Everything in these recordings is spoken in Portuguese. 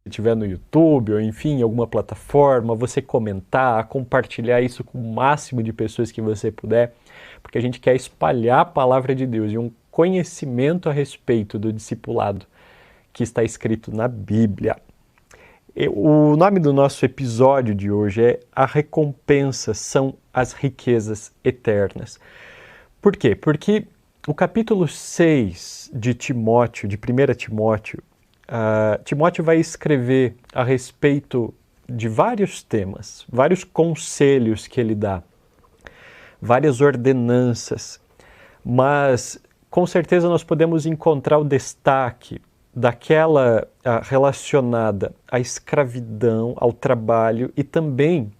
estiver no YouTube ou enfim, em alguma plataforma, você comentar, compartilhar isso com o máximo de pessoas que você puder, porque a gente quer espalhar a palavra de Deus e um conhecimento a respeito do discipulado que está escrito na Bíblia. O nome do nosso episódio de hoje é A Recompensa são as Riquezas Eternas. Por quê? Porque o capítulo 6 de Timóteo, de 1 Timóteo, Timóteo vai escrever a respeito de vários temas, vários conselhos que ele dá, várias ordenanças, mas com certeza nós podemos encontrar o destaque daquela relacionada à escravidão, ao trabalho e também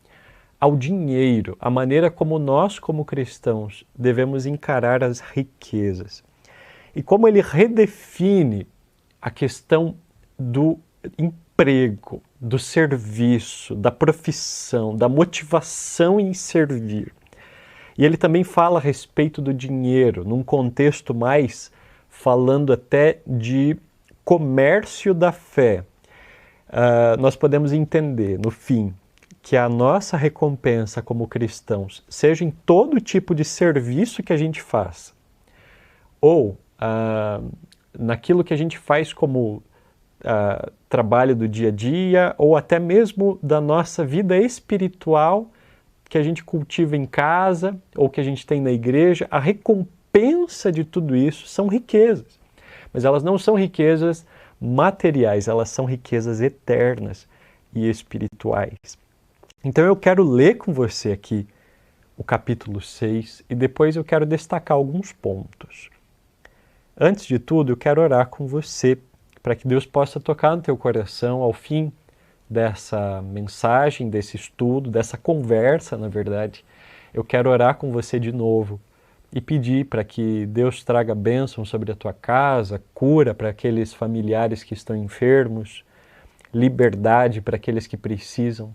ao dinheiro, a maneira como nós, como cristãos, devemos encarar as riquezas. E como ele redefine a questão do emprego, do serviço, da profissão, da motivação em servir. E ele também fala a respeito do dinheiro, num contexto mais falando até de comércio da fé. Nós podemos entender, no fim, que a nossa recompensa como cristãos seja em todo tipo de serviço que a gente faz, ou naquilo que a gente faz como trabalho do dia a dia, ou até mesmo da nossa vida espiritual que a gente cultiva em casa, ou que a gente tem na igreja. A recompensa de tudo isso são riquezas, mas elas não são riquezas materiais, elas são riquezas eternas e espirituais. Então eu quero ler com você aqui o capítulo 6 e depois eu quero destacar alguns pontos. Antes de tudo, eu quero orar com você para que Deus possa tocar no teu coração ao fim dessa mensagem, desse estudo, dessa conversa, na verdade. Eu quero orar com você de novo e pedir para que Deus traga bênção sobre a tua casa, cura para aqueles familiares que estão enfermos, liberdade para aqueles que precisam.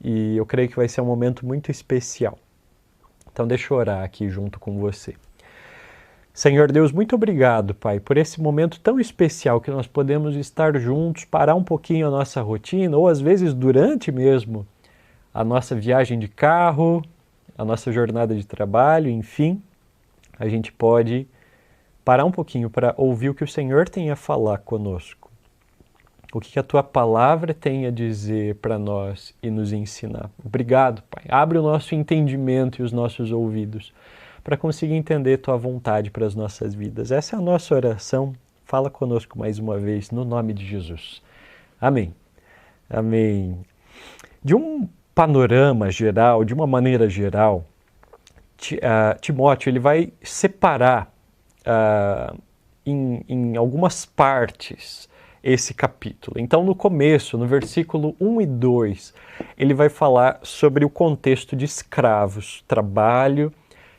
E eu creio que vai ser um momento muito especial. Então deixa eu orar aqui junto com você. Senhor Deus, muito obrigado, Pai, por esse momento tão especial que nós podemos estar juntos, parar um pouquinho a nossa rotina, ou às vezes durante mesmo a nossa viagem de carro, a nossa jornada de trabalho, enfim, a gente pode parar um pouquinho para ouvir o que o Senhor tem a falar conosco. O que a Tua Palavra tem a dizer para nós e nos ensinar. Obrigado, Pai. Abre o nosso entendimento e os nossos ouvidos para conseguir entender Tua vontade para as nossas vidas. Essa é a nossa oração. Fala conosco mais uma vez, no nome de Jesus. Amém. Amém. De um panorama geral, de uma maneira geral, Timóteo ele vai separar em algumas partes esse capítulo. Então, no começo, no versículo 1 e 2, ele vai falar sobre o contexto de escravos, trabalho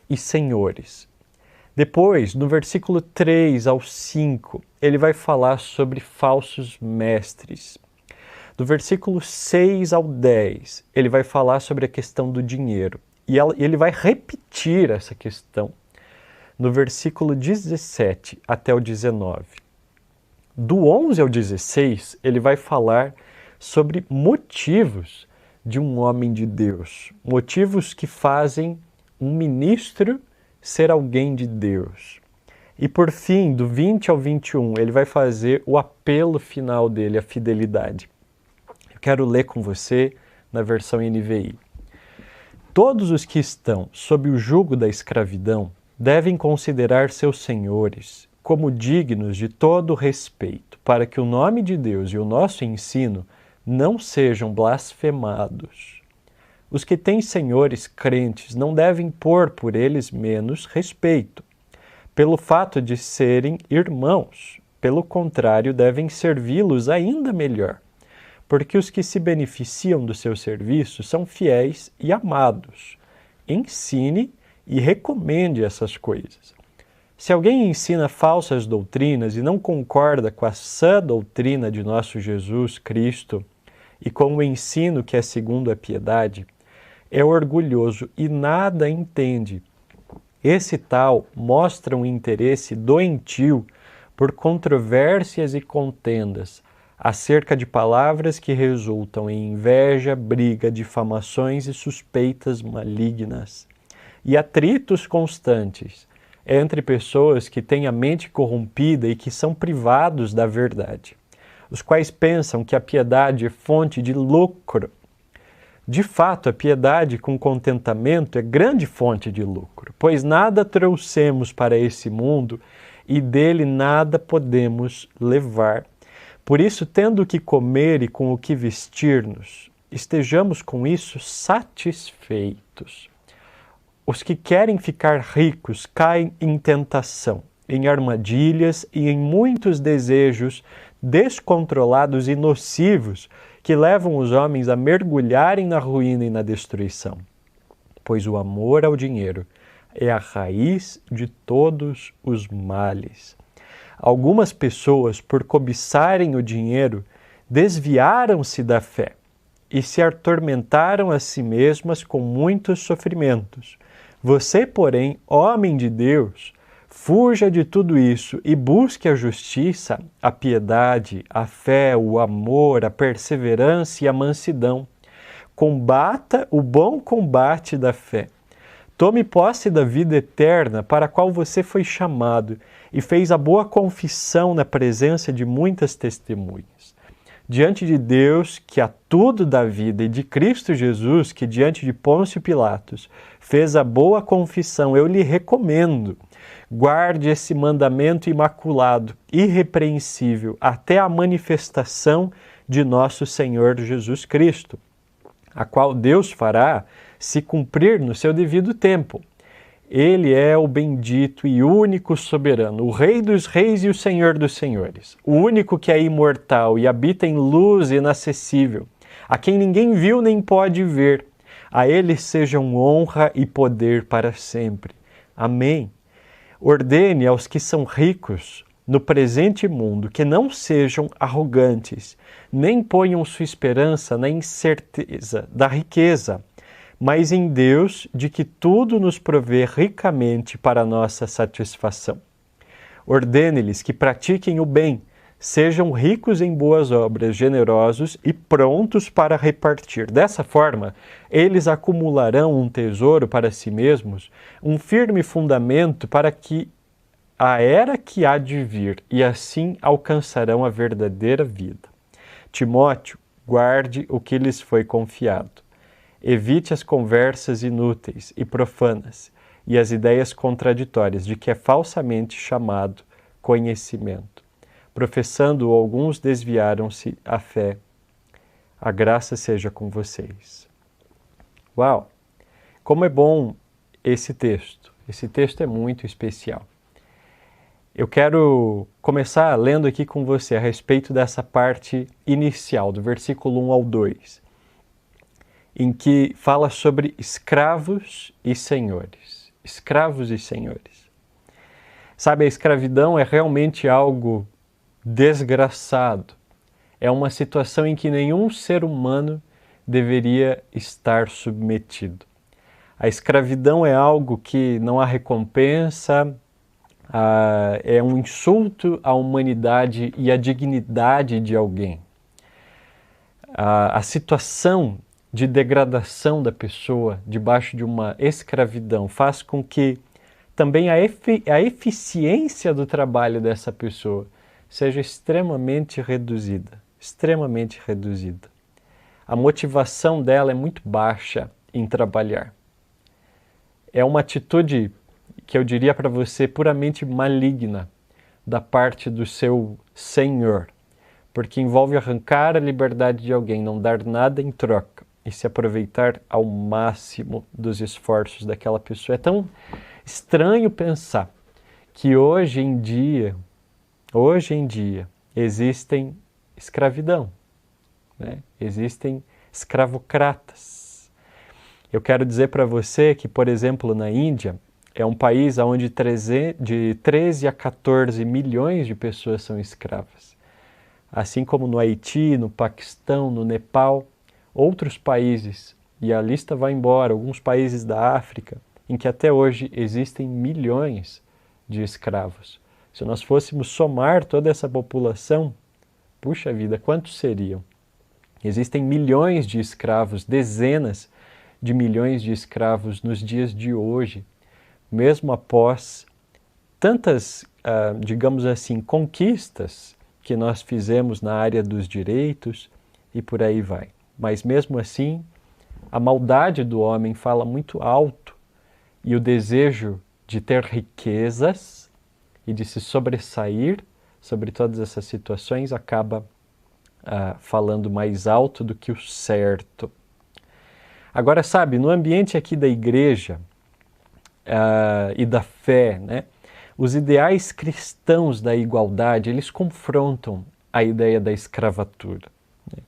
e senhores. Depois, no versículo 3 ao 5, ele vai falar sobre falsos mestres. Do versículo 6 ao 10, ele vai falar sobre a questão do dinheiro. E ele vai repetir essa questão no versículo 17 até o 19. Do 11 ao 16, ele vai falar sobre motivos de um homem de Deus, motivos que fazem um ministro ser alguém de Deus. E por fim, do 20 ao 21, ele vai fazer o apelo final dele, a fidelidade. Eu quero ler com você na versão NVI. Todos os que estão sob o jugo da escravidão devem considerar seus senhores como dignos de todo respeito, para que o nome de Deus e o nosso ensino não sejam blasfemados. Os que têm senhores crentes não devem pôr por eles menos respeito, pelo fato de serem irmãos. Pelo contrário, devem servi-los ainda melhor, porque os que se beneficiam do seu serviço são fiéis e amados. Ensine e recomende essas coisas. Se alguém ensina falsas doutrinas e não concorda com a sã doutrina de nosso Jesus Cristo e com o ensino que é segundo a piedade, é orgulhoso e nada entende. Esse tal mostra um interesse doentio por controvérsias e contendas, acerca de palavras que resultam em inveja, briga, difamações e suspeitas malignas, e atritos constantes entre pessoas que têm a mente corrompida e que são privados da verdade, os quais pensam que a piedade é fonte de lucro. De fato, a piedade com contentamento é grande fonte de lucro, pois nada trouxemos para esse mundo e dele nada podemos levar. Por isso, tendo o que comer e com o que vestir-nos, estejamos com isso satisfeitos. Os que querem ficar ricos caem em tentação, em armadilhas e em muitos desejos descontrolados e nocivos que levam os homens a mergulharem na ruína e na destruição. Pois o amor ao dinheiro é a raiz de todos os males. Algumas pessoas, por cobiçarem o dinheiro, desviaram-se da fé e se atormentaram a si mesmas com muitos sofrimentos. Você, porém, homem de Deus, fuja de tudo isso e busque a justiça, a piedade, a fé, o amor, a perseverança e a mansidão. Combata o bom combate da fé. Tome posse da vida eterna para a qual você foi chamado e fez a boa confissão na presença de muitas testemunhas. Diante de Deus, que a tudo dá vida, e de Cristo Jesus, que diante de Pôncio Pilatos fez a boa confissão, eu lhe recomendo, guarde esse mandamento imaculado, irrepreensível, até a manifestação de nosso Senhor Jesus Cristo, a qual Deus fará se cumprir no seu devido tempo. Ele é o bendito e único soberano, o Rei dos reis e o Senhor dos senhores, o único que é imortal e habita em luz inacessível, a quem ninguém viu nem pode ver. A ele sejam honra e poder para sempre. Amém. Ordene aos que são ricos no presente mundo que não sejam arrogantes, nem ponham sua esperança na incerteza da riqueza, mas em Deus, de que tudo nos provê ricamente para a nossa satisfação. Ordene-lhes que pratiquem o bem, sejam ricos em boas obras, generosos e prontos para repartir. Dessa forma, eles acumularão um tesouro para si mesmos, um firme fundamento para que a era que há de vir, e assim alcançarão a verdadeira vida. Timóteo, guarde o que lhes foi confiado. Evite as conversas inúteis e profanas e as ideias contraditórias de que é falsamente chamado conhecimento. Professando, alguns desviaram-se à fé. A graça seja com vocês. Uau! Como é bom esse texto. Esse texto é muito especial. Eu quero começar lendo aqui com você a respeito dessa parte inicial, do versículo 1 ao 2. Em que fala sobre escravos e senhores. Escravos e senhores. Sabe, a escravidão é realmente algo desgraçado. É uma situação em que nenhum ser humano deveria estar submetido. A escravidão é algo que não há recompensa, é um insulto à humanidade e à dignidade de alguém. A situação de degradação da pessoa debaixo de uma escravidão faz com que também a eficiência do trabalho dessa pessoa seja extremamente reduzida, extremamente reduzida. A motivação dela é muito baixa em trabalhar. É uma atitude que eu diria para você puramente maligna da parte do seu senhor, porque envolve arrancar a liberdade de alguém, não dar nada em troca e se aproveitar ao máximo dos esforços daquela pessoa. É tão estranho pensar que hoje em dia, existem escravidão, né? Existem escravocratas. Eu quero dizer para você que, por exemplo, na Índia, é um país onde de 13 a 14 milhões de pessoas são escravas. Assim como no Haiti, no Paquistão, no Nepal, outros países, e a lista vai embora, alguns países da África, em que até hoje existem milhões de escravos. Se nós fôssemos somar toda essa população, Puxa vida, quantos seriam? Existem milhões de escravos, dezenas de milhões de escravos nos dias de hoje, mesmo após tantas, digamos assim, conquistas que nós fizemos na área dos direitos e por aí vai. Mas mesmo assim, a maldade do homem fala muito alto e o desejo de ter riquezas e de se sobressair sobre todas essas situações acaba falando mais alto do que o certo. Agora, sabe, no ambiente aqui da igreja e da fé, né, os ideais cristãos da igualdade, eles confrontam a ideia da escravatura. Né?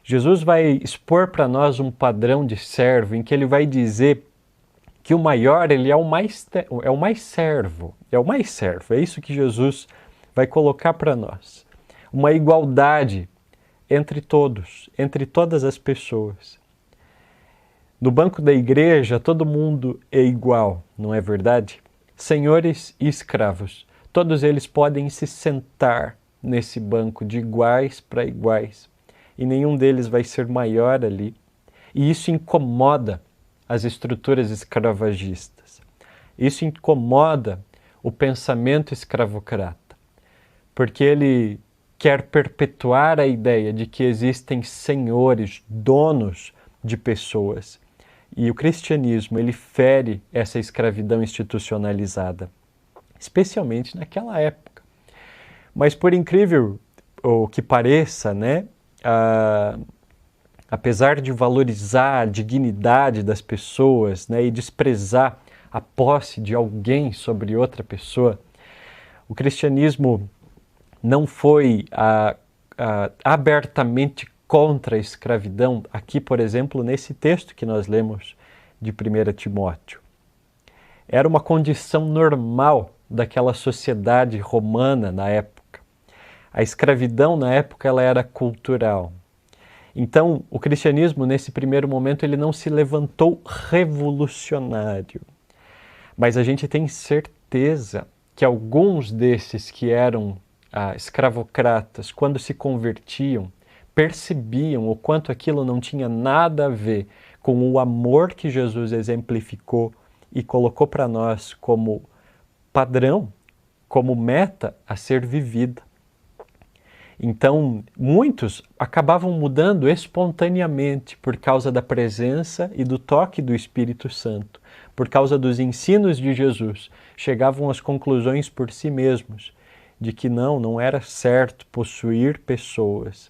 Jesus vai expor para nós um padrão de servo em que ele vai dizer que o maior, ele é o mais servo, é isso que Jesus vai colocar para nós. Uma igualdade entre todos, entre todas as pessoas. No banco da igreja, todo mundo é igual, não é verdade? Senhores e escravos, todos eles podem se sentar nesse banco de iguais para iguais, e nenhum deles vai ser maior ali. E isso incomoda as estruturas escravagistas. Isso incomoda o pensamento escravocrata, porque ele quer perpetuar a ideia de que existem senhores, donos de pessoas. E o cristianismo, ele fere essa escravidão institucionalizada, especialmente naquela época. Mas por incrível que pareça, né, apesar de valorizar a dignidade das pessoas, né, e desprezar a posse de alguém sobre outra pessoa, o cristianismo não foi abertamente contra a escravidão, aqui, por exemplo, nesse texto que nós lemos de 1 Timóteo. Era uma condição normal daquela sociedade romana na época. A escravidão na época ela era cultural. Então, o cristianismo, nesse primeiro momento, ele não se levantou revolucionário. Mas a gente tem certeza que alguns desses que eram escravocratas, quando se convertiam, percebiam o quanto aquilo não tinha nada a ver com o amor que Jesus exemplificou e colocou para nós como padrão, como meta a ser vivida. Então, muitos acabavam mudando espontaneamente por causa da presença e do toque do Espírito Santo, por causa dos ensinos de Jesus. Chegavam às conclusões por si mesmos de que não era certo possuir pessoas.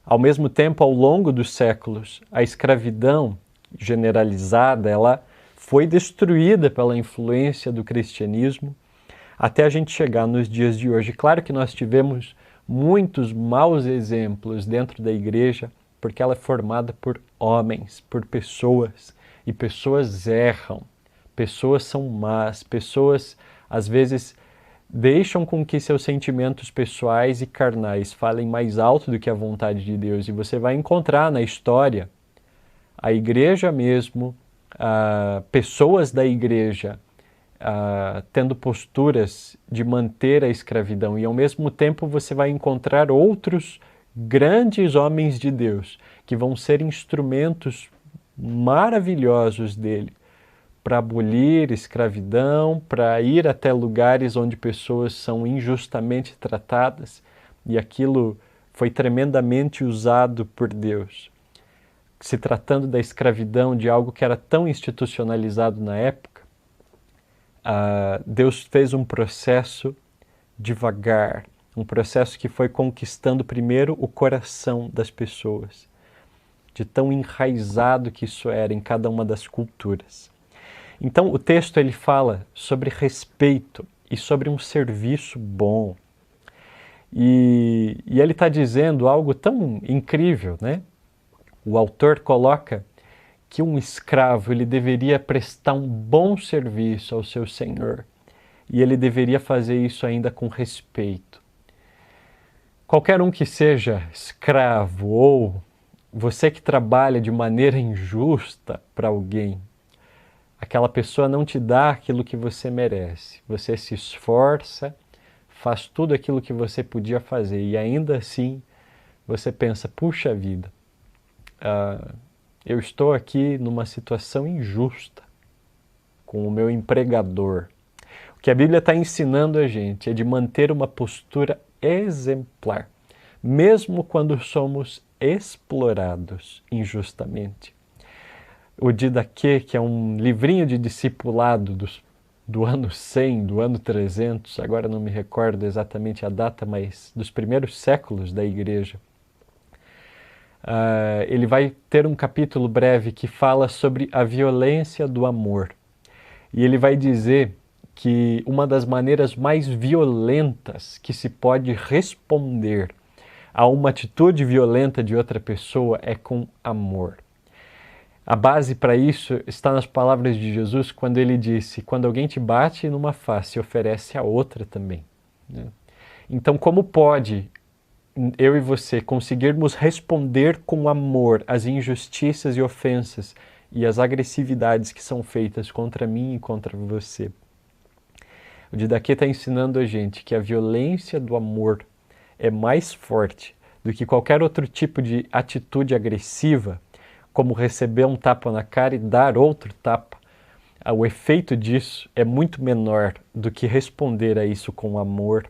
Ao mesmo tempo, ao longo dos séculos, a escravidão generalizada, ela foi destruída pela influência do cristianismo até a gente chegar nos dias de hoje. Claro que nós tivemos muitos maus exemplos dentro da igreja, porque ela é formada por homens, por pessoas, e pessoas erram, pessoas são más, pessoas às vezes deixam com que seus sentimentos pessoais e carnais falem mais alto do que a vontade de Deus. E você vai encontrar na história a igreja mesmo, pessoas da igreja tendo posturas de manter a escravidão. E ao mesmo tempo você vai encontrar outros grandes homens de Deus que vão ser instrumentos maravilhosos dele para abolir escravidão, para ir até lugares onde pessoas são injustamente tratadas, e aquilo foi tremendamente usado por Deus. Se tratando da escravidão, de algo que era tão institucionalizado na época, Deus fez um processo devagar, um processo que foi conquistando primeiro o coração das pessoas, de tão enraizado que isso era em cada uma das culturas. Então, o texto ele fala sobre respeito e sobre um serviço bom. E ele está dizendo algo tão incrível, né? O autor coloca que um escravo ele deveria prestar um bom serviço ao seu senhor. E ele deveria fazer isso ainda com respeito. Qualquer um que seja escravo ou você que trabalha de maneira injusta para alguém, aquela pessoa não te dá aquilo que você merece. Você se esforça, faz tudo aquilo que você podia fazer e ainda assim você pensa, puxa vida, eu estou aqui numa situação injusta com o meu empregador. O que a Bíblia está ensinando a gente é de manter uma postura exemplar, mesmo quando somos explorados injustamente. O Didaquê, que é um livrinho de discipulado do ano 100, do ano 300, agora não me recordo exatamente a data, mas dos primeiros séculos da igreja, ele vai ter um capítulo breve que fala sobre a violência do amor. E ele vai dizer que uma das maneiras mais violentas que se pode responder a uma atitude violenta de outra pessoa é com amor. A base para isso está nas palavras de Jesus quando ele disse, quando alguém te bate numa face, oferece a outra também. Então, como pode eu e você conseguirmos responder com amor às injustiças e ofensas e às agressividades que são feitas contra mim e contra você? O Didaquê está ensinando a gente que a violência do amor é mais forte do que qualquer outro tipo de atitude agressiva, como receber um tapa na cara e dar outro tapa. O efeito disso é muito menor do que responder a isso com amor.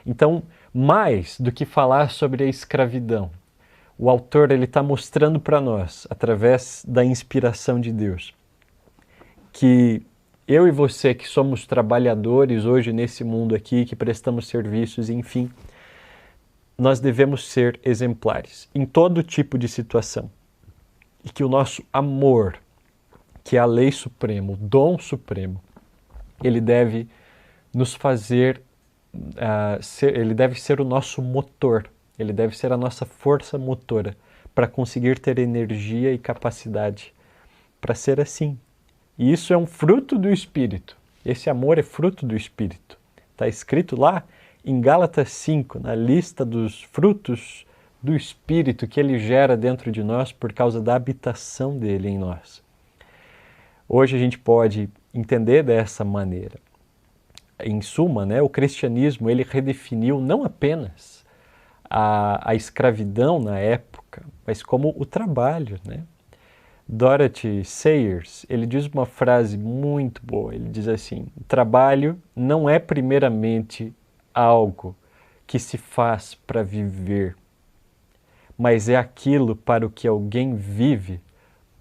Então, mais do que falar sobre a escravidão, o autor está mostrando para nós, através da inspiração de Deus, que eu e você que somos trabalhadores hoje nesse mundo aqui, que prestamos serviços, enfim, nós devemos ser exemplares em todo tipo de situação. E que o nosso amor, que é a lei suprema, o dom supremo, ele deve nos fazer ele deve ser o nosso motor, ele deve ser a nossa força motora para conseguir ter energia e capacidade para ser assim. E isso é um fruto do Espírito. Esse amor é fruto do Espírito. Está escrito lá em Gálatas 5, na lista dos frutos do Espírito que ele gera dentro de nós por causa da habitação dele em nós. Hoje a gente pode entender dessa maneira. Em suma, o cristianismo ele redefiniu não apenas a escravidão na época, mas como o trabalho. Dorothy Sayers, ele diz uma frase muito boa, ele diz assim, o trabalho não é primeiramente algo que se faz para viver, mas é aquilo para o que alguém vive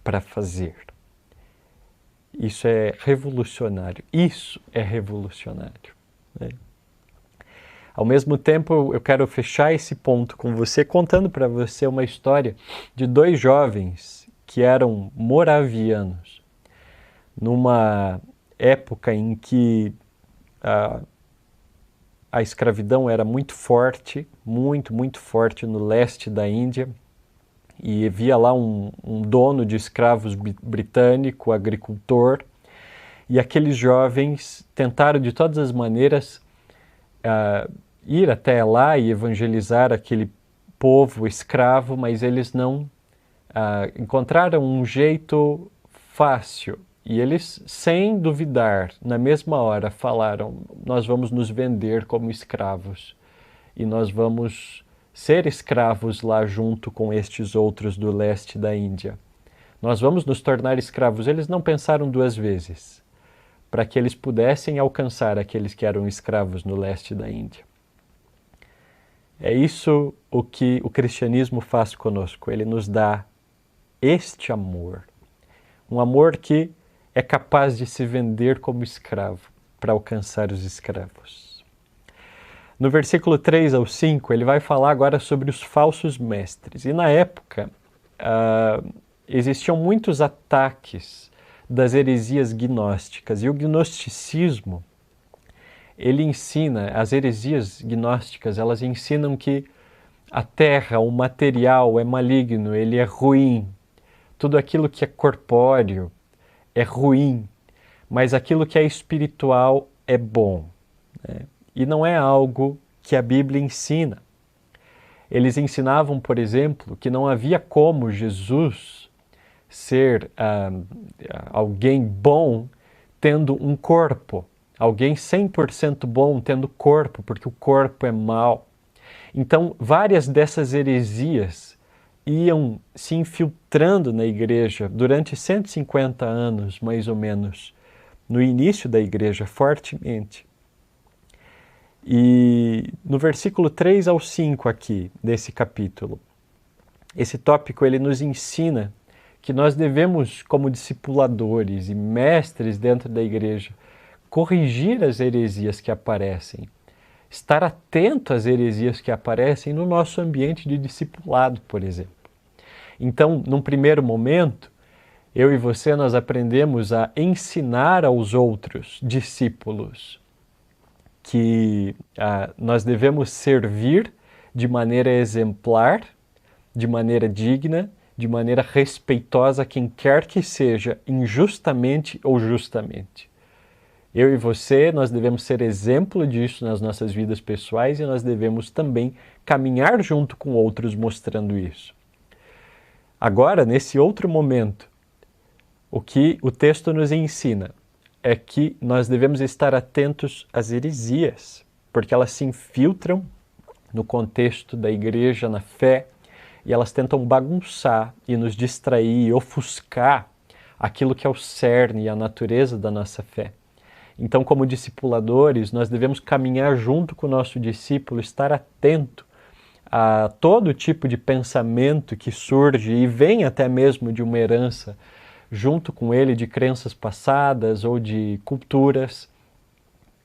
para fazer. Isso é revolucionário. Isso é revolucionário. Ao mesmo tempo, eu quero fechar esse ponto com você, contando para você uma história de dois jovens que eram moravianos, numa época em que a escravidão era muito forte, muito forte no leste da Índia, e havia lá um dono de escravos britânico, agricultor, e aqueles jovens tentaram de todas as maneiras ir até lá e evangelizar aquele povo escravo, mas eles não encontraram um jeito fácil. E eles, sem duvidar, na mesma hora falaram, nós vamos nos vender como escravos e nós vamos ser escravos lá junto com estes outros do leste da Índia. Nós vamos nos tornar escravos. Eles não pensaram duas vezes para que eles pudessem alcançar aqueles que eram escravos no leste da Índia. É isso o que o cristianismo faz conosco. Ele nos dá este amor. Um amor que é capaz de se vender como escravo para alcançar os escravos. No versículo 3 ao 5, ele vai falar agora sobre os falsos mestres. E na época, existiam muitos ataques das heresias gnósticas. E o gnosticismo, ele ensina, as heresias gnósticas, elas ensinam que a terra, o material é maligno, ele é ruim. Tudo aquilo que é corpóreo é ruim, mas aquilo que é espiritual é bom. E não é algo que a Bíblia ensina. Eles ensinavam, por exemplo, que não havia como Jesus ser alguém bom tendo um corpo. alguém 100% bom tendo corpo, porque o corpo é mau. Então, várias dessas heresias iam se infiltrando na igreja durante 150 anos, mais ou menos, no início da igreja, fortemente. E no versículo 3 ao 5 aqui, desse capítulo, esse tópico ele nos ensina que nós devemos, como discipuladores e mestres dentro da igreja, corrigir as heresias que aparecem, estar atento às heresias que aparecem no nosso ambiente de discipulado, por exemplo. Então, num primeiro momento, eu e você, nós aprendemos a ensinar aos outros discípulos que nós devemos servir de maneira exemplar, de maneira digna, de maneira respeitosa a quem quer que seja, injustamente ou justamente. Eu e você, nós devemos ser exemplo disso nas nossas vidas pessoais e nós devemos também caminhar junto com outros mostrando isso. Agora, nesse outro momento, o que o texto nos ensina é que nós devemos estar atentos às heresias, porque elas se infiltram no contexto da igreja, na fé, e elas tentam bagunçar e nos distrair e ofuscar aquilo que é o cerne e a natureza da nossa fé. Então, como discipuladores, nós devemos caminhar junto com o nosso discípulo, estar atento a todo tipo de pensamento que surge e vem até mesmo de uma herança junto com ele de crenças passadas ou de culturas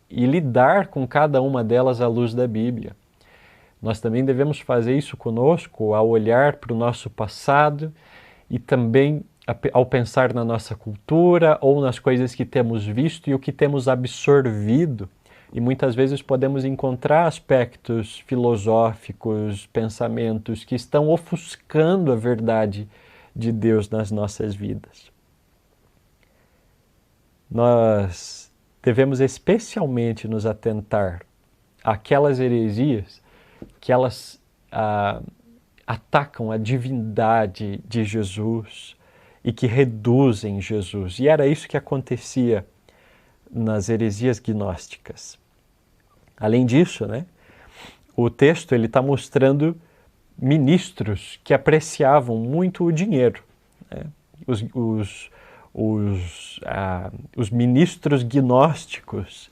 e lidar com cada uma delas à luz da Bíblia. Nós também devemos fazer isso conosco ao olhar para o nosso passado e também ao pensar na nossa cultura ou nas coisas que temos visto e o que temos absorvido. E muitas vezes podemos encontrar aspectos filosóficos, pensamentos que estão ofuscando a verdade de Deus nas nossas vidas. Nós devemos especialmente nos atentar àquelas heresias que elas atacam a divindade de Jesus e que reduzem Jesus. E era isso que acontecia nas heresias gnósticas. Além disso, o texto está mostrando ministros que apreciavam muito o dinheiro. Os ministros gnósticos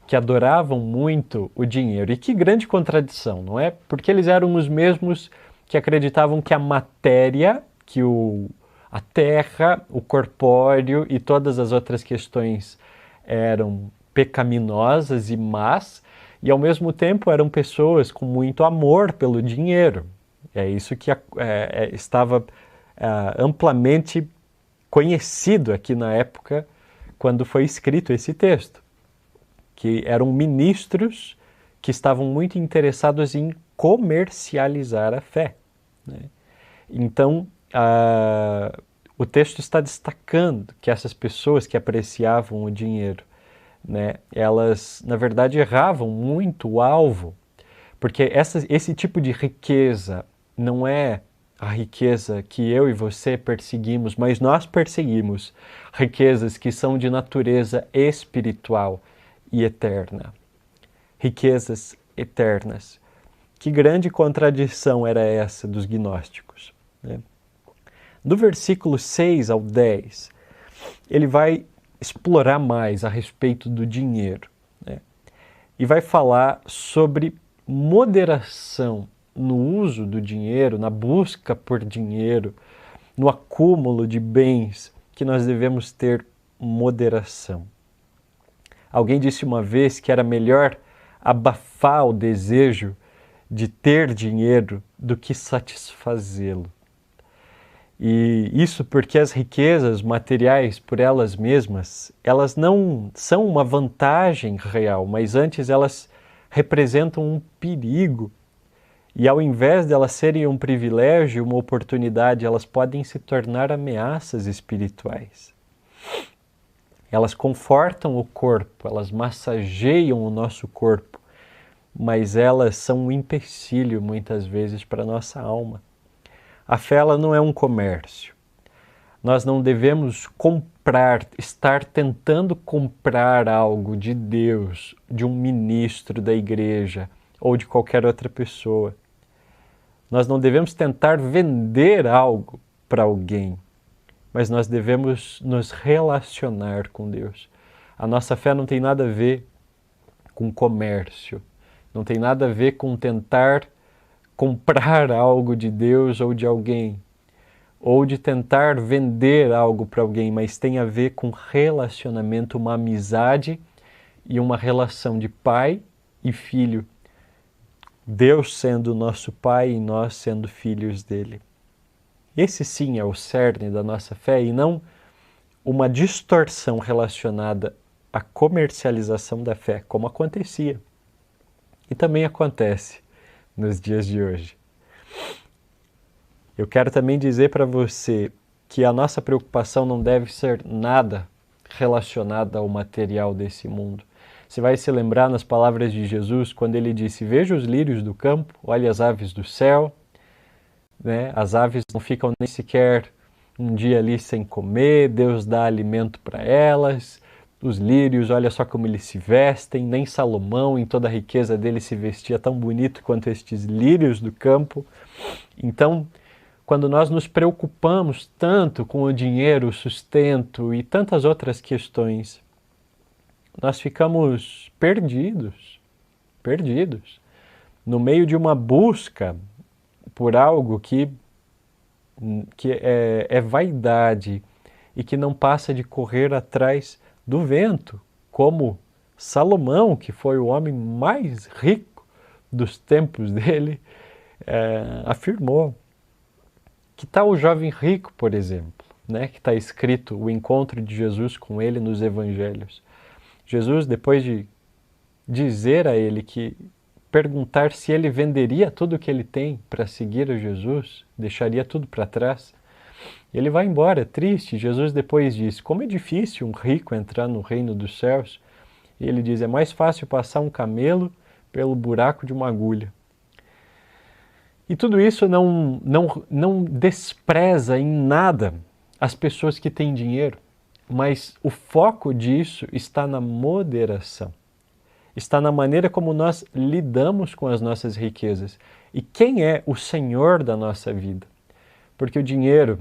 que adoravam muito o dinheiro. E que grande contradição, não é? Porque eles eram os mesmos que acreditavam que a matéria, que a terra, o corpóreo e todas as outras questões eram pecaminosas e más, e ao mesmo tempo eram pessoas com muito amor pelo dinheiro. É isso que estava amplamente conhecido aqui na época quando foi escrito esse texto, que eram ministros que estavam muito interessados em comercializar a fé. Então, o texto está destacando que essas pessoas que apreciavam o dinheiro, elas, na verdade, erravam muito o alvo, porque esse tipo de riqueza não é a riqueza que eu e você perseguimos, mas nós perseguimos riquezas que são de natureza espiritual e eterna. Riquezas eternas. Que grande contradição era essa dos gnósticos, Do versículo 6 ao 10, ele vai explorar mais a respeito do dinheiro, e vai falar sobre moderação no uso do dinheiro, na busca por dinheiro, no acúmulo de bens, que nós devemos ter moderação. Alguém disse uma vez que era melhor abafar o desejo de ter dinheiro do que satisfazê-lo. E isso porque as riquezas materiais, por elas mesmas, elas não são uma vantagem real, mas antes elas representam um perigo. E ao invés de elas serem um privilégio, uma oportunidade, elas podem se tornar ameaças espirituais. Elas confortam o corpo, elas massageiam o nosso corpo, mas elas são um empecilho muitas vezes para a nossa alma. A fé ela não é um comércio. Nós não devemos comprar, estar tentando comprar algo de Deus, de um ministro da igreja ou de qualquer outra pessoa. Nós não devemos tentar vender algo para alguém, mas nós devemos nos relacionar com Deus. A nossa fé não tem nada a ver com comércio, não tem nada a ver com tentar comprar algo de Deus ou de alguém, ou de tentar vender algo para alguém, mas tem a ver com relacionamento, uma amizade e uma relação de pai e filho. Deus sendo nosso pai e nós sendo filhos dele. Esse sim é o cerne da nossa fé e não uma distorção relacionada à comercialização da fé, como acontecia. E também acontece nos dias de hoje. Eu quero também dizer para você que a nossa preocupação não deve ser nada relacionada ao material desse mundo. Você vai se lembrar nas palavras de Jesus, quando ele disse, veja os lírios do campo, olhe as aves do céu, né? As aves não ficam nem sequer um dia ali sem comer, Deus dá alimento para elas. Os lírios, olha só como eles se vestem, nem Salomão, em toda a riqueza dele, se vestia tão bonito quanto estes lírios do campo. Então, quando nós nos preocupamos tanto com o dinheiro, o sustento e tantas outras questões, nós ficamos perdidos, no meio de uma busca por algo que é vaidade e que não passa de correr atrás do vento, como Salomão, que foi o homem mais rico dos tempos dele, afirmou. Que tal o jovem rico, por exemplo, né, que está escrito o encontro de Jesus com ele nos evangelhos. Jesus, depois de dizer a ele perguntar se ele venderia tudo o que ele tem para seguir a Jesus, deixaria tudo para trás, ele vai embora, triste. Jesus depois diz, como é difícil um rico entrar no reino dos céus. E ele diz, é mais fácil passar um camelo pelo buraco de uma agulha. E tudo isso não despreza em nada as pessoas que têm dinheiro, mas o foco disso está na moderação, está na maneira como nós lidamos com as nossas riquezas e quem é o Senhor da nossa vida. Porque o dinheiro,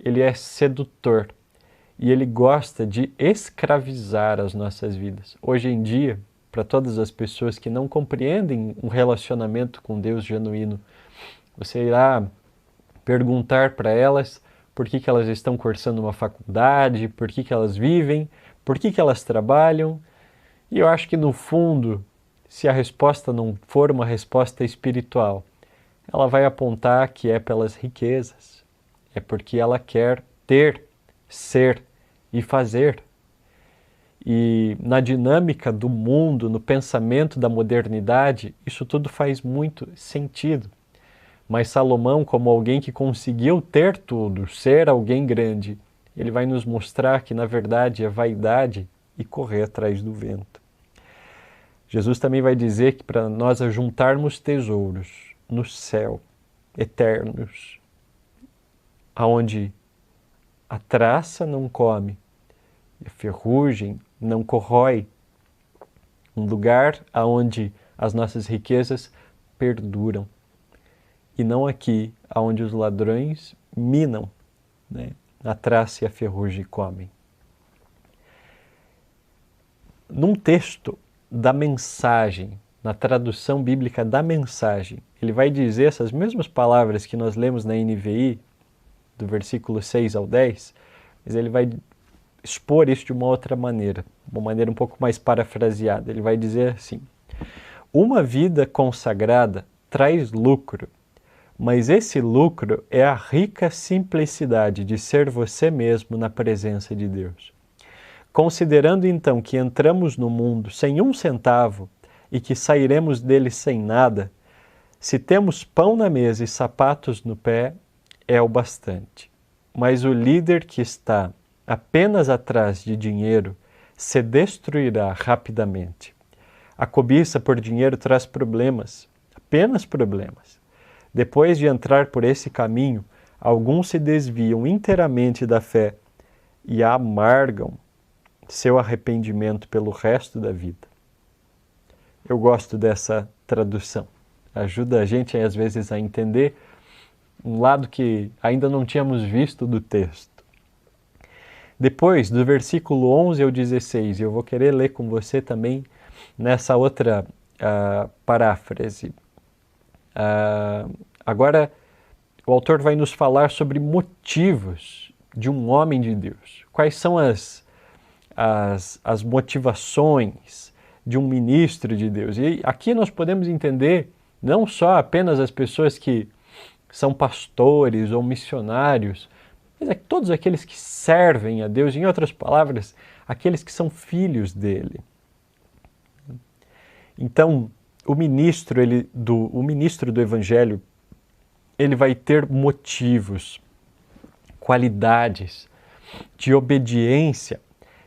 ele é sedutor e ele gosta de escravizar as nossas vidas. Hoje em dia, para todas as pessoas que não compreendem um relacionamento com Deus genuíno, você irá perguntar para elas por que elas estão cursando uma faculdade, por que elas vivem, por que elas trabalham. E eu acho que no fundo, se a resposta não for uma resposta espiritual, ela vai apontar que é pelas riquezas. É porque ela quer ter, ser e fazer. E na dinâmica do mundo, no pensamento da modernidade, isso tudo faz muito sentido. Mas Salomão, como alguém que conseguiu ter tudo, ser alguém grande, ele vai nos mostrar que, na verdade, é vaidade e correr atrás do vento. Jesus também vai dizer que para nós ajuntarmos tesouros no céu, eternos, aonde a traça não come e a ferrugem não corrói, um lugar aonde as nossas riquezas perduram. E não aqui, onde os ladrões minam, né? A traça e a ferrugem comem. Num texto da mensagem, na tradução bíblica da mensagem, ele vai dizer essas mesmas palavras que nós lemos na NVI, do versículo 6 ao 10, mas ele vai expor isso de uma outra maneira, uma maneira um pouco mais parafraseada. Ele vai dizer assim, uma vida consagrada traz lucro, mas esse lucro é a rica simplicidade de ser você mesmo na presença de Deus. Considerando então que entramos no mundo sem um centavo e que sairemos dele sem nada, se temos pão na mesa e sapatos no pé, é o bastante. Mas o líder que está apenas atrás de dinheiro se destruirá rapidamente. A cobiça por dinheiro traz problemas, apenas problemas. Depois de entrar por esse caminho, alguns se desviam inteiramente da fé e amargam seu arrependimento pelo resto da vida. Eu gosto dessa tradução. Ajuda a gente, às vezes, a entender um lado que ainda não tínhamos visto do texto. Depois, do versículo 11 ao 16, eu vou querer ler com você também nessa outra paráfrase. Agora, o autor vai nos falar sobre motivos de um homem de Deus. Quais são as motivações de um ministro de Deus? E aqui nós podemos entender não só apenas as pessoas que são pastores ou missionários, mas todos aqueles que servem a Deus, em outras palavras, aqueles que são filhos dele. Então, o ministro do Evangelho, ele vai ter motivos, qualidades de obediência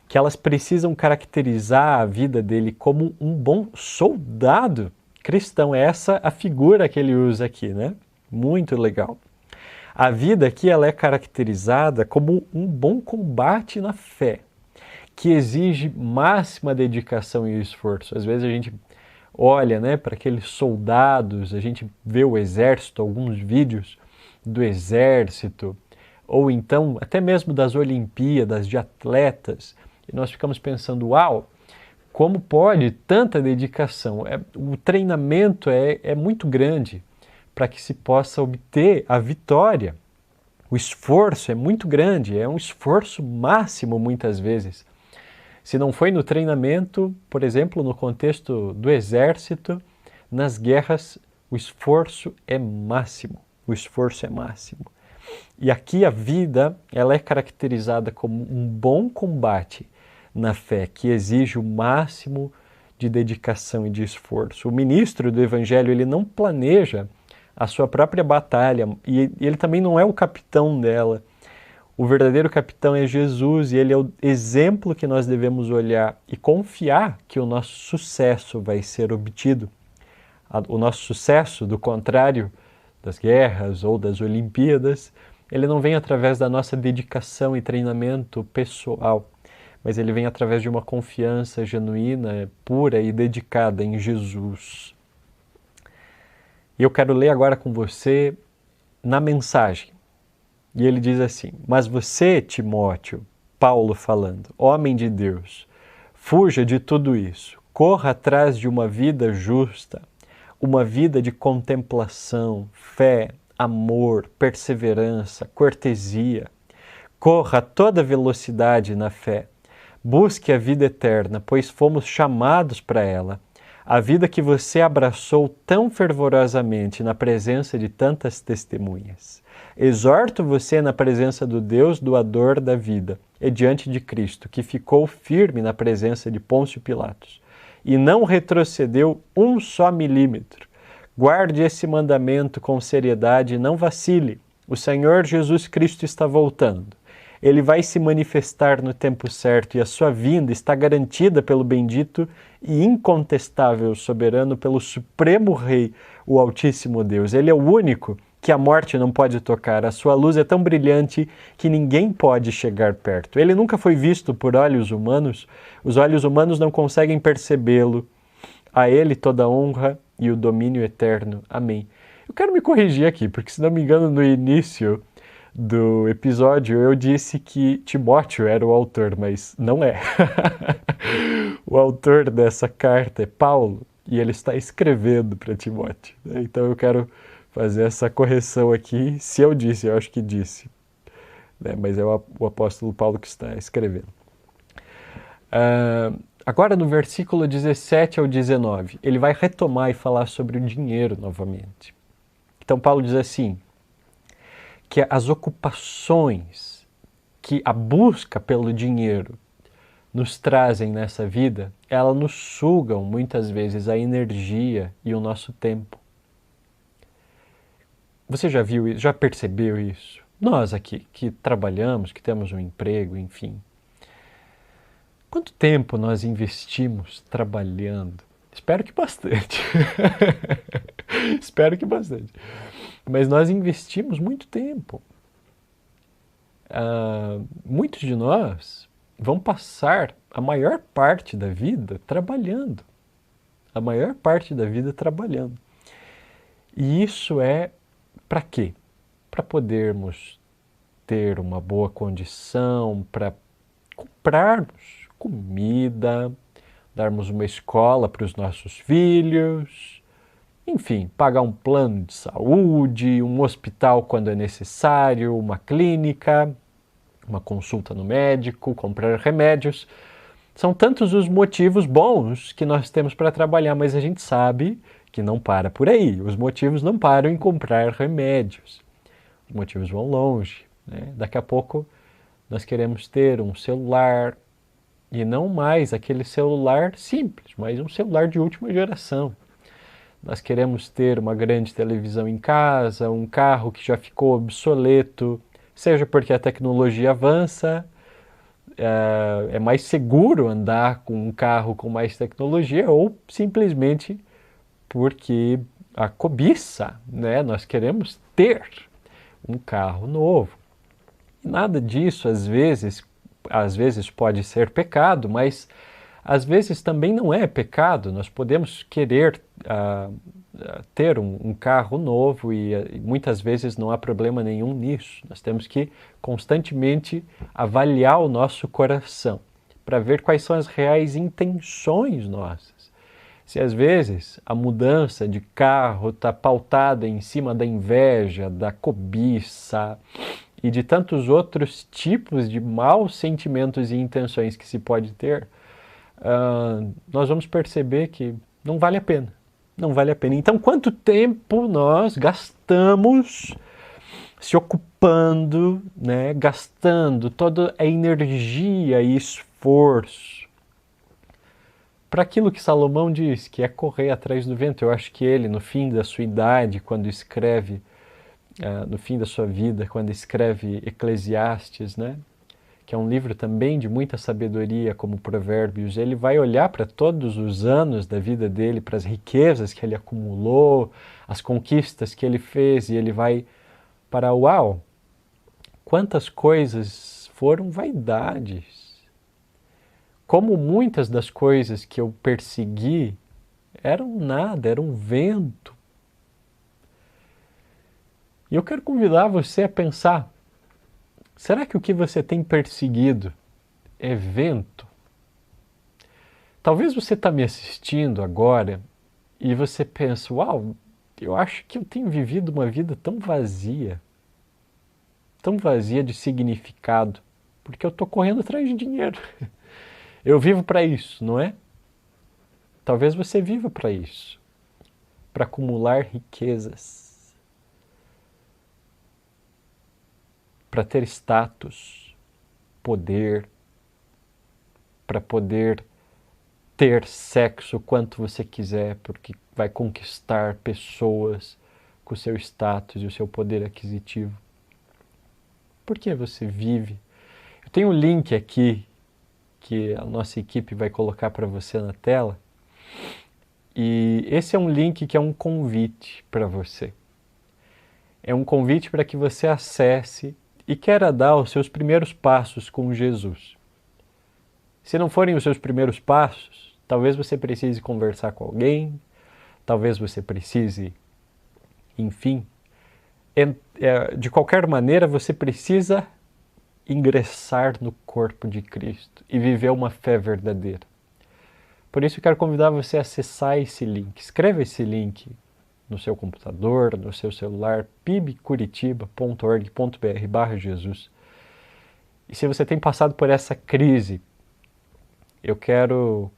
que elas precisam caracterizar a vida dele como um bom soldado cristão. É essa a figura que ele usa aqui, né? Muito legal. A vida aqui ela é caracterizada como um bom combate na fé, que exige máxima dedicação e esforço. Às vezes a gente olha, né, para aqueles soldados, a gente vê o exército, alguns vídeos do exército, ou então até mesmo das Olimpíadas, de atletas, e nós ficamos pensando, uau, como pode tanta dedicação? O treinamento é muito grande para que se possa obter a vitória. O esforço é muito grande, é um esforço máximo muitas vezes. Se não foi no treinamento, por exemplo, no contexto do exército, nas guerras, o esforço é máximo. O esforço é máximo. E aqui a vida, ela é caracterizada como um bom combate na fé, que exige o máximo de dedicação e de esforço. O ministro do Evangelho, ele não planeja a sua própria batalha, e ele também não é o capitão dela. O verdadeiro capitão é Jesus, e ele é o exemplo que nós devemos olhar e confiar que o nosso sucesso vai ser obtido. O nosso sucesso, do contrário das guerras ou das Olimpíadas, ele não vem através da nossa dedicação e treinamento pessoal, mas ele vem através de uma confiança genuína, pura e dedicada em Jesus. E eu quero ler agora com você na mensagem. E ele diz assim: mas você, Timóteo, Paulo falando, homem de Deus, fuja de tudo isso, corra atrás de uma vida justa, uma vida de contemplação, fé, amor, perseverança, cortesia. Corra a toda velocidade na fé. Busque a vida eterna, pois fomos chamados para ela. A vida que você abraçou tão fervorosamente na presença de tantas testemunhas. Exorto você na presença do Deus doador da vida e diante de Cristo, que ficou firme na presença de Pôncio Pilatos e não retrocedeu um só milímetro. Guarde esse mandamento com seriedade e não vacile. O Senhor Jesus Cristo está voltando. Ele vai se manifestar no tempo certo e a sua vinda está garantida pelo bendito e incontestável soberano, pelo Supremo Rei, o Altíssimo Deus. Ele é o único que a morte não pode tocar. A sua luz é tão brilhante que ninguém pode chegar perto. Ele nunca foi visto por olhos humanos. Os olhos humanos não conseguem percebê-lo. A ele toda a honra e o domínio eterno. Amém. Eu quero me corrigir aqui, porque se não me engano no início do episódio eu disse que Timóteo era o autor, mas não é. O autor dessa carta é Paulo e ele está escrevendo para Timóteo. Então eu quero fazer essa correção aqui. Se eu disse, eu acho que disse, mas é o apóstolo Paulo que está escrevendo. Agora no versículo 17 ao 19, ele vai retomar e falar sobre o dinheiro novamente. Então Paulo diz assim, que as ocupações que a busca pelo dinheiro nos trazem nessa vida, elas nos sugam muitas vezes a energia e o nosso tempo. Você já viu isso? Já percebeu isso? Nós aqui, que trabalhamos, que temos um emprego, enfim. Quanto tempo nós investimos trabalhando? Espero que bastante. Espero que bastante. Mas nós investimos muito tempo. muitos de nós vão passar a maior parte da vida trabalhando. A maior parte da vida trabalhando. E isso é para quê? Para podermos ter uma boa condição, para comprarmos comida, darmos uma escola para os nossos filhos, enfim, pagar um plano de saúde, um hospital quando é necessário, uma clínica, uma consulta no médico, comprar remédios. São tantos os motivos bons que nós temos para trabalhar, mas a gente sabe que não para por aí. Os motivos não param em comprar remédios. Os motivos vão longe, né? Daqui a pouco nós queremos ter um celular, e não mais aquele celular simples, mas um celular de última geração. Nós queremos ter uma grande televisão em casa, um carro que já ficou obsoleto, seja porque a tecnologia avança, é mais seguro andar com um carro com mais tecnologia, ou simplesmente porque a cobiça, né? Nós queremos ter um carro novo. E nada disso, às vezes pode ser pecado, mas às vezes também não é pecado. Nós podemos querer ter um carro novo e muitas vezes não há problema nenhum nisso. Nós temos que constantemente avaliar o nosso coração para ver quais são as reais intenções nossas. Se às vezes a mudança de carro está pautada em cima da inveja, da cobiça e de tantos outros tipos de maus sentimentos e intenções que se pode ter, nós vamos perceber que não vale a pena. Não vale a pena. Então, quanto tempo nós gastamos se ocupando, né, gastando toda a energia e esforço para aquilo que Salomão diz, que é correr atrás do vento. Eu acho que ele, no fim da sua idade, quando escreve, no fim da sua vida, quando escreve Eclesiastes, né, que é um livro também de muita sabedoria, como Provérbios, ele vai olhar para todos os anos da vida dele, para as riquezas que ele acumulou, as conquistas que ele fez, e ele vai para, uau, quantas coisas foram vaidades. Como muitas das coisas que eu persegui eram nada, eram vento. E eu quero convidar você a pensar, será que o que você tem perseguido é vento? Talvez você está me assistindo agora e você pensa, uau, eu acho que eu tenho vivido uma vida tão vazia de significado, porque eu estou correndo atrás de dinheiro. Eu vivo para isso, não é? Talvez você viva para isso, para acumular riquezas, para ter status, poder, para poder ter sexo quanto você quiser, porque vai conquistar pessoas com o seu status e o seu poder aquisitivo. Por que você vive? Eu tenho um link aqui que a nossa equipe vai colocar para você na tela, e esse é um link que é um convite para você. É um convite para que você acesse e queira dar os seus primeiros passos com Jesus. Se não forem os seus primeiros passos, talvez você precise conversar com alguém, talvez você precise, enfim, de qualquer maneira você precisa ingressar no corpo de Cristo e viver uma fé verdadeira. Por isso eu quero convidar você a acessar esse link. Escreva esse link no seu computador, no seu celular, pibcuritiba.org.br/Jesus. E se você tem passado por essa crise, eu quero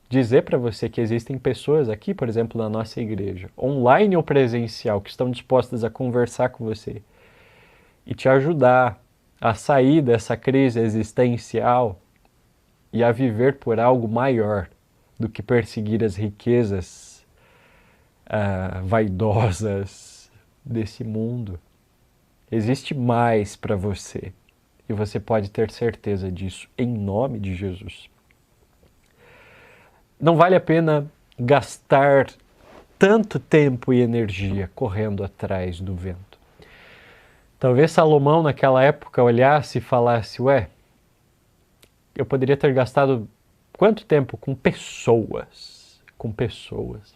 dizer para você que existem pessoas aqui, por exemplo, na nossa igreja, online ou presencial, que estão dispostas a conversar com você e te ajudar a sair dessa crise existencial e a viver por algo maior do que perseguir as riquezas vaidosas desse mundo. Existe mais para você e você pode ter certeza disso em nome de Jesus. Não vale a pena gastar tanto tempo e energia correndo atrás do vento. Talvez Salomão naquela época olhasse e falasse, ué, eu poderia ter gastado quanto tempo com pessoas,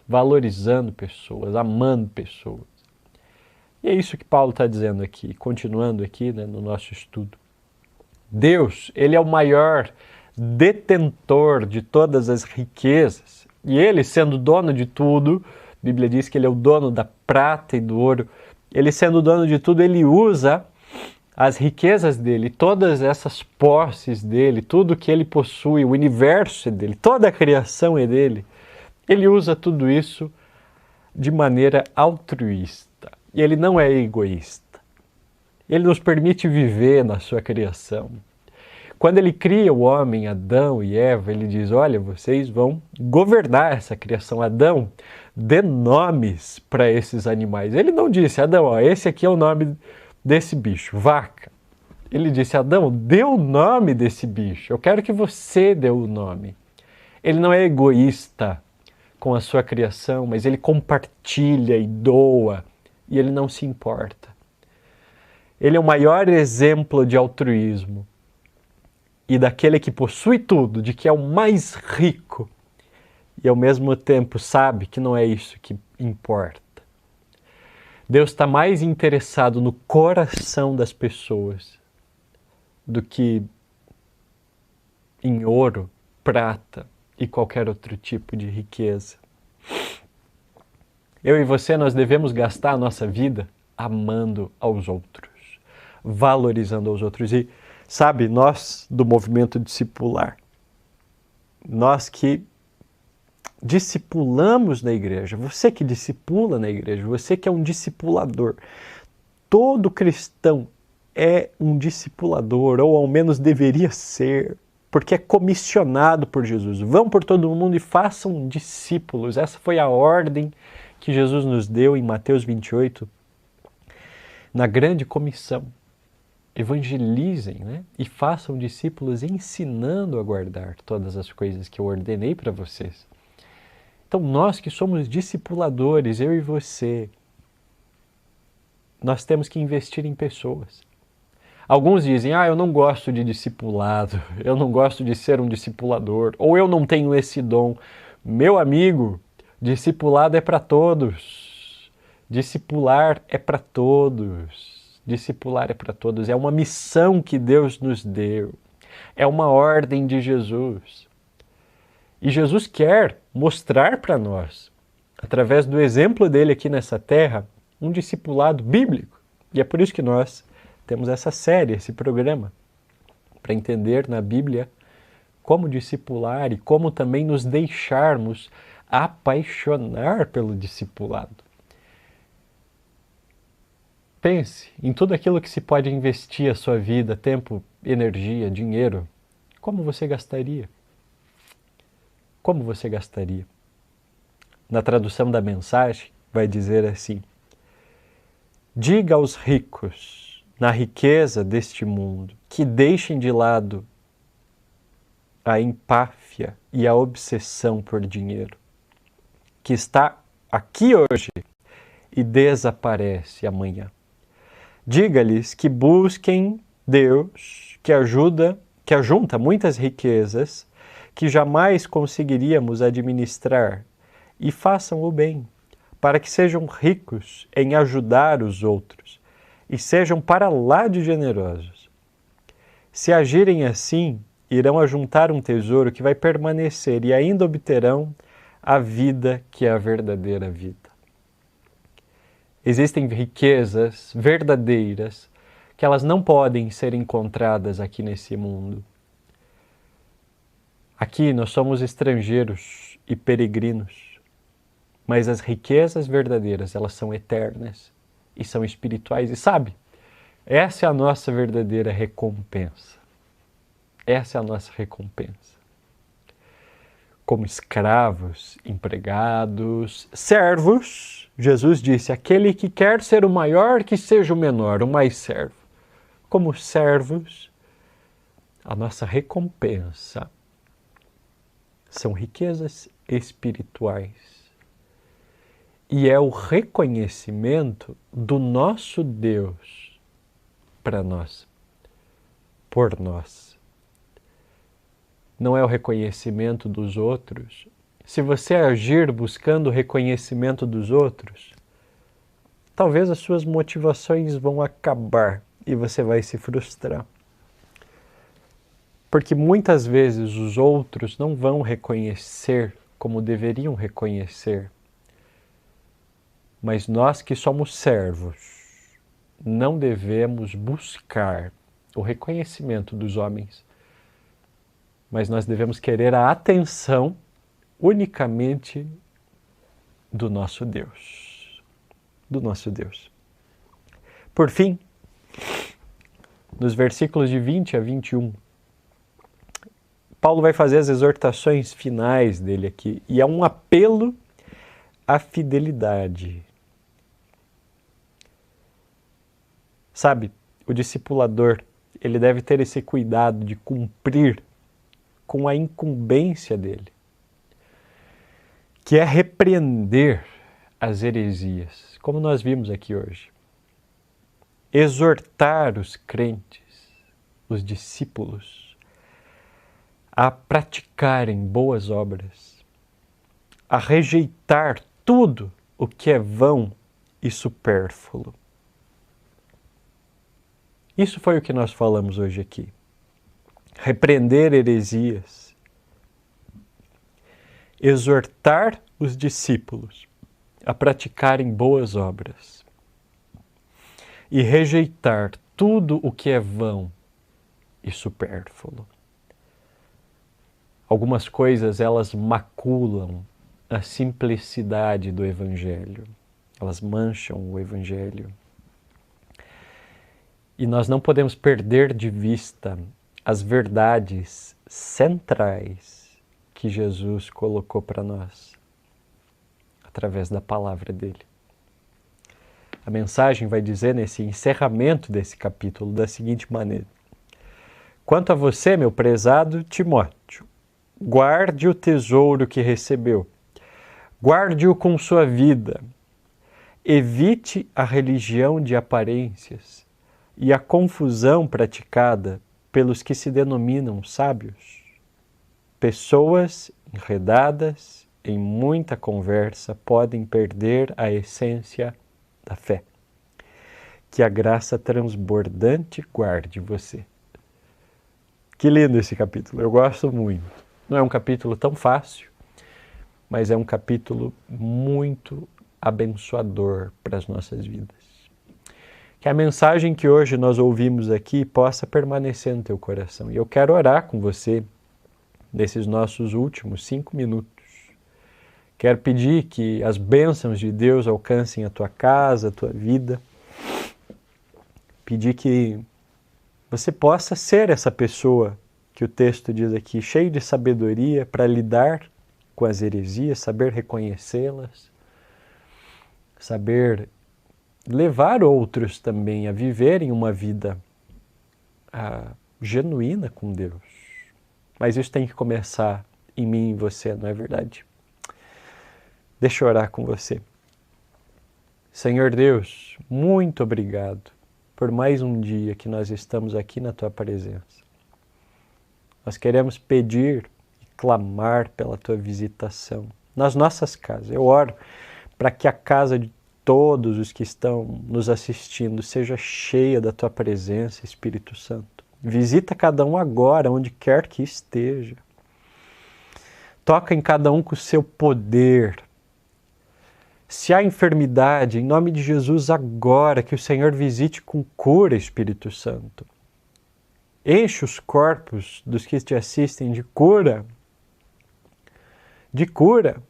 valorizando pessoas, amando pessoas. E é isso que Paulo está dizendo aqui, continuando aqui, né, no nosso estudo. Deus, ele é o maior detentor de todas as riquezas. E ele, sendo dono de tudo, a Bíblia diz que ele é o dono da prata e do ouro. Ele sendo dono de tudo, ele usa as riquezas dele, todas essas posses dele, tudo que ele possui, o universo é dele, toda a criação é dele. Ele usa tudo isso de maneira altruísta. E ele não é egoísta. Ele nos permite viver na sua criação. Quando ele cria o homem, Adão e Eva, ele diz, olha, vocês vão governar essa criação. Adão, dê nomes para esses animais. Ele não disse, Adão, ó, esse aqui é o nome desse bicho, vaca. Ele disse, Adão, dê o nome desse bicho. Eu quero que você dê o nome. Ele não é egoísta com a sua criação, mas ele compartilha e doa, e ele não se importa. Ele é o maior exemplo de altruísmo e daquele que possui tudo, de que é o mais rico e ao mesmo tempo sabe que não é isso que importa. Deus está mais interessado no coração das pessoas do que em ouro, prata e qualquer outro tipo de riqueza. Eu e você, nós devemos gastar a nossa vida amando aos outros, valorizando aos outros. E sabe, nós do movimento discipular, nós que discipulamos na igreja, você que discipula na igreja, você que é um discipulador, todo cristão é um discipulador, ou ao menos deveria ser, porque é comissionado por Jesus. Vão por todo mundo e façam discípulos. Essa foi a ordem que Jesus nos deu em Mateus 28, na grande comissão. Evangelizem, né? E façam discípulos ensinando a guardar todas as coisas que eu ordenei para vocês. Então, nós que somos discipuladores, eu e você, nós temos que investir em pessoas. Alguns dizem, eu não gosto de discipulado, eu não gosto de ser um discipulador, ou eu não tenho esse dom. Meu amigo, discipulado é para todos. Discipular é para todos. Discipular é para todos. É uma missão que Deus nos deu. É uma ordem de Jesus. E Jesus quer mostrar para nós, através do exemplo dele aqui nessa terra, um discipulado bíblico. E é por isso que nós temos essa série, esse programa, para entender na Bíblia como discipular e como também nos deixarmos apaixonar pelo discipulado. Pense em tudo aquilo que se pode investir a sua vida, tempo, energia, dinheiro. Como você gastaria? Como você gastaria? Na tradução da mensagem, vai dizer assim: diga aos ricos, na riqueza deste mundo, que deixem de lado a empáfia e a obsessão por dinheiro, que está aqui hoje e desaparece amanhã. Diga-lhes que busquem Deus, que ajunta muitas riquezas que jamais conseguiríamos administrar, e façam o bem, para que sejam ricos em ajudar os outros e sejam para lá de generosos. Se agirem assim, irão ajuntar um tesouro que vai permanecer e ainda obterão a vida que é a verdadeira vida. Existem riquezas verdadeiras que elas não podem ser encontradas aqui nesse mundo. Aqui nós somos estrangeiros e peregrinos, mas as riquezas verdadeiras, elas são eternas e são espirituais. E sabe, essa é a nossa verdadeira recompensa. Essa é a nossa recompensa. Como escravos, empregados, servos, Jesus disse, aquele que quer ser o maior, que seja o menor, o mais servo. Como servos, a nossa recompensa são riquezas espirituais. E é o reconhecimento do nosso Deus para nós, por nós. Não é o reconhecimento dos outros. Se você agir buscando o reconhecimento dos outros, talvez as suas motivações vão acabar e você vai se frustrar. Porque muitas vezes os outros não vão reconhecer como deveriam reconhecer. Mas nós que somos servos, não devemos buscar o reconhecimento dos homens, mas nós devemos querer a atenção unicamente do nosso Deus. Do nosso Deus. Por fim, nos versículos de 20 a 21, Paulo vai fazer as exortações finais dele aqui, e é um apelo à fidelidade. Sabe, o discipulador, ele deve ter esse cuidado de cumprir com a incumbência dele, que é repreender as heresias, como nós vimos aqui hoje. Exortar os crentes, os discípulos, a praticarem boas obras, a rejeitar tudo o que é vão e supérfluo. Isso foi o que nós falamos hoje aqui. Repreender heresias, exortar os discípulos a praticarem boas obras e rejeitar tudo o que é vão e supérfluo. Algumas coisas, elas maculam a simplicidade do Evangelho. Elas mancham o Evangelho. E nós não podemos perder de vista as verdades centrais que Jesus colocou para nós, através da palavra dele. A mensagem vai dizer nesse encerramento desse capítulo da seguinte maneira: quanto a você, meu prezado Timóteo, guarde o tesouro que recebeu, guarde-o com sua vida, evite a religião de aparências e a confusão praticada pelos que se denominam sábios. Pessoas enredadas em muita conversa podem perder a essência da fé. Que a graça transbordante guarde você. Que lindo esse capítulo, eu gosto muito. Não é um capítulo tão fácil, mas é um capítulo muito abençoador para as nossas vidas. Que a mensagem que hoje nós ouvimos aqui possa permanecer no teu coração. E eu quero orar com você nesses nossos últimos 5 minutos. Quero pedir que as bênçãos de Deus alcancem a tua casa, a tua vida. Pedir que você possa ser essa pessoa que o texto diz aqui, cheio de sabedoria para lidar com as heresias, saber reconhecê-las, saber levar outros também a viverem uma vida genuína com Deus. Mas isso tem que começar em mim e em você, não é verdade? Deixa eu orar com você. Senhor Deus, muito obrigado por mais um dia que nós estamos aqui na Tua presença. Nós queremos pedir e clamar pela Tua visitação nas nossas casas. Eu oro para que a casa de todos os que estão nos assistindo seja cheia da Tua presença, Espírito Santo. Visita cada um agora, onde quer que esteja. Toca em cada um com o Seu poder. Se há enfermidade, em nome de Jesus, agora que o Senhor visite com cura, Espírito Santo. Enche os corpos dos que te assistem de cura. De cura.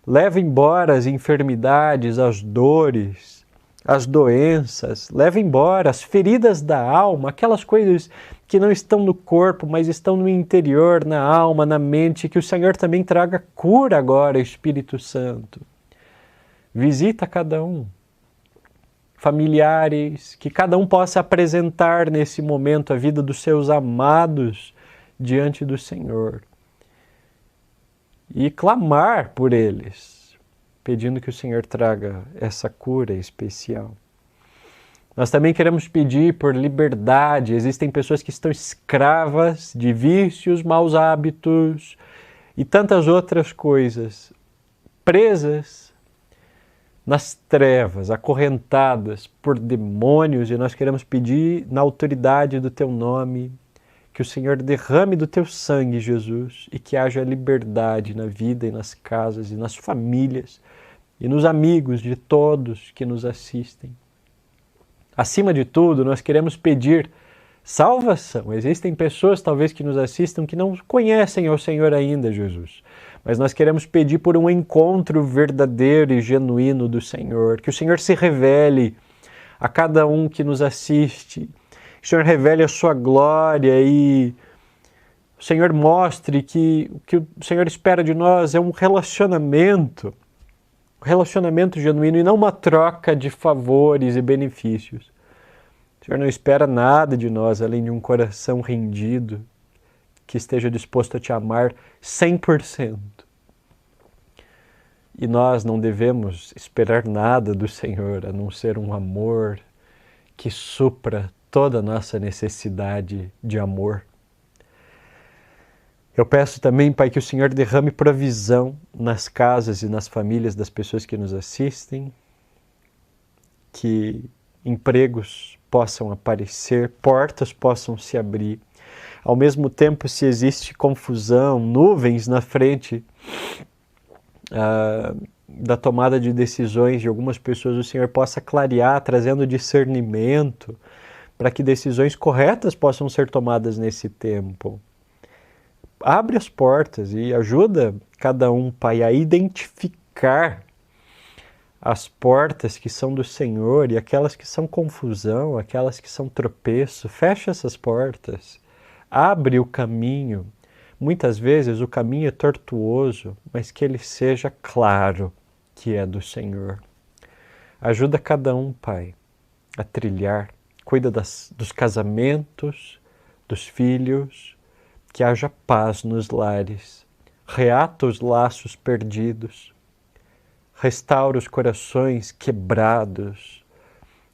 Leva embora as enfermidades, as dores, as doenças. Leva embora as feridas da alma, aquelas coisas que não estão no corpo, mas estão no interior, na alma, na mente. Que o Senhor também traga cura agora, Espírito Santo. Visita cada um. Familiares, que cada um possa apresentar nesse momento a vida dos seus amados diante do Senhor. E clamar por eles, pedindo que o Senhor traga essa cura especial. Nós também queremos pedir por liberdade. Existem pessoas que estão escravas de vícios, maus hábitos e tantas outras coisas, presas nas trevas, acorrentadas por demônios, e nós queremos pedir na autoridade do Teu nome que o Senhor derrame do Teu sangue, Jesus, e que haja liberdade na vida e nas casas e nas famílias e nos amigos de todos que nos assistem. Acima de tudo, nós queremos pedir salvação. Existem pessoas, talvez, que nos assistam que não conhecem ao Senhor ainda, Jesus. Mas nós queremos pedir por um encontro verdadeiro e genuíno do Senhor. Que o Senhor se revele a cada um que nos assiste. Que o Senhor revele a sua glória e o Senhor mostre que o que o Senhor espera de nós é um relacionamento genuíno e não uma troca de favores e benefícios. O Senhor não espera nada de nós além de um coração rendido que esteja disposto a te amar 100%. E nós não devemos esperar nada do Senhor a não ser um amor que supra toda a nossa necessidade de amor. Eu peço também, Pai, que o Senhor derrame provisão nas casas e nas famílias das pessoas que nos assistem, que empregos possam aparecer, portas possam se abrir. Ao mesmo tempo, se existe confusão, nuvens na frente da tomada de decisões de algumas pessoas, o Senhor possa clarear, trazendo discernimento, para que decisões corretas possam ser tomadas nesse tempo. Abre as portas e ajuda cada um, Pai, a identificar as portas que são do Senhor e aquelas que são confusão, aquelas que são tropeço. Fecha essas portas, abre o caminho. Muitas vezes o caminho é tortuoso, mas que ele seja claro que é do Senhor. Ajuda cada um, Pai, a trilhar. Cuida dos casamentos, dos filhos, que haja paz nos lares, reata os laços perdidos, restaura os corações quebrados,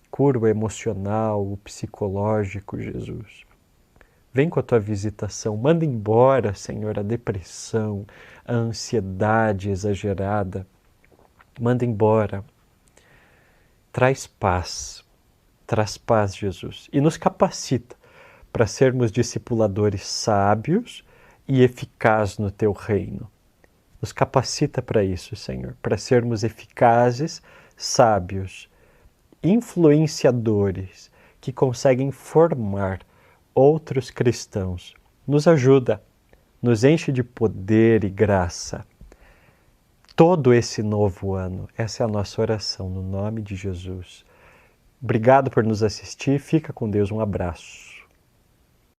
cura o emocional, o psicológico, Jesus. Vem com a tua visitação, manda embora, Senhor, a depressão, a ansiedade exagerada, manda embora. Traz paz, Jesus, e nos capacita para sermos discipuladores sábios e eficazes no Teu reino. Nos capacita para isso, Senhor, para sermos eficazes, sábios, influenciadores, que conseguem formar outros cristãos. Nos ajuda, nos enche de poder e graça. Todo esse novo ano, essa é a nossa oração, no nome de Jesus. Obrigado por nos assistir, fica com Deus, um abraço.